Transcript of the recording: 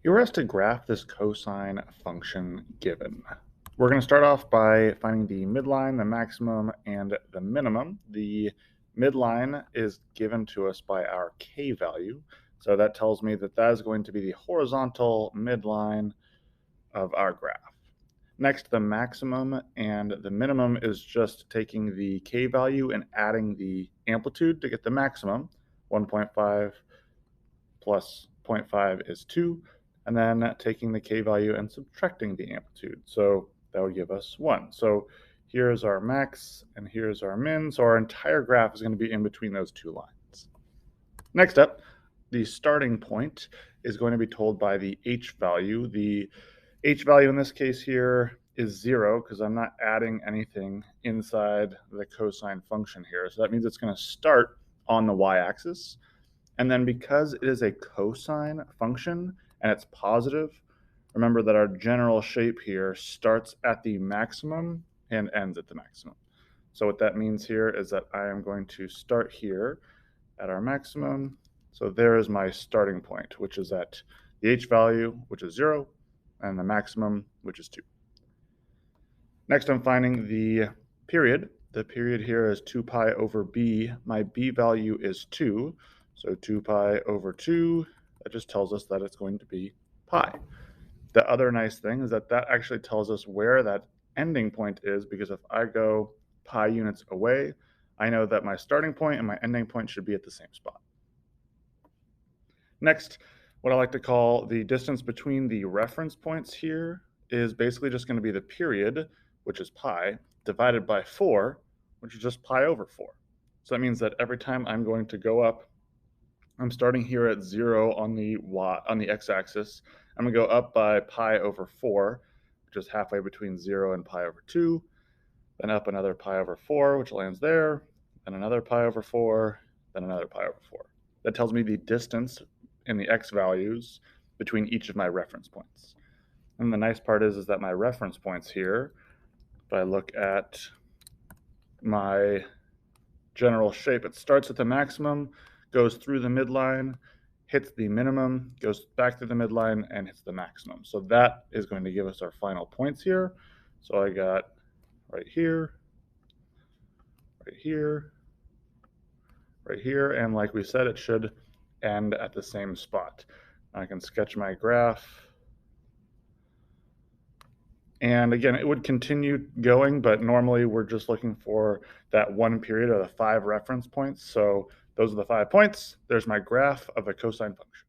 You were asked to graph this cosine function given. We're going to start off by finding the midline, the maximum, and the minimum. The midline is given to us by our k value, so that tells me that that is going to be the horizontal midline of our graph. Next, the maximum and the minimum is just taking the k value and adding the amplitude to get the maximum. 1.5 plus 0.5 is 2, and then taking the k value and subtracting the amplitude. So that would give us 1. So here's our max and here's our min. So our entire graph is going to be in between those two lines. Next up, the starting point is going to be told by the h value. The h value in this case here is 0 because I'm not adding anything inside the cosine function here. So that means it's going to start on the y-axis. And then because it is a cosine function and it's positive, remember that our general shape here starts at the maximum and ends at the maximum. So what that means here is that I am going to start here at our maximum. So there is my starting point, which is at the h value, which is 0, and the maximum, which is 2. Next, I'm finding the period. The period here is 2 pi over b. My b value is 2. So 2 pi over 2, that just tells us that it's going to be pi. The other nice thing is that that actually tells us where that ending point is, because if I go pi units away, I know that my starting point and my ending point should be at the same spot. Next, what I like to call the distance between the reference points here is basically just going to be the period, which is pi, divided by 4, which is just pi over 4. So that means that every time I'm going to go up, I'm starting here at 0 on the x-axis. I'm going to go up by pi over 4, which is halfway between 0 and pi over 2. Then up another pi over 4, which lands there. Then another pi over 4. Then another pi over 4. That tells me the distance in the x values between each of my reference points. And the nice part is that my reference points here, if I look at my general shape, it starts at the maximum, goes through the midline, hits the minimum, goes back to the midline, and hits the maximum. So that is going to give us our final points here. So I got right here, right here, right here, and like we said, it should end at the same spot. I can sketch my graph. And again, it would continue going, but normally we're just looking for that one period or the 5 reference points. So those are the 5 points. There's my graph of a cosine function.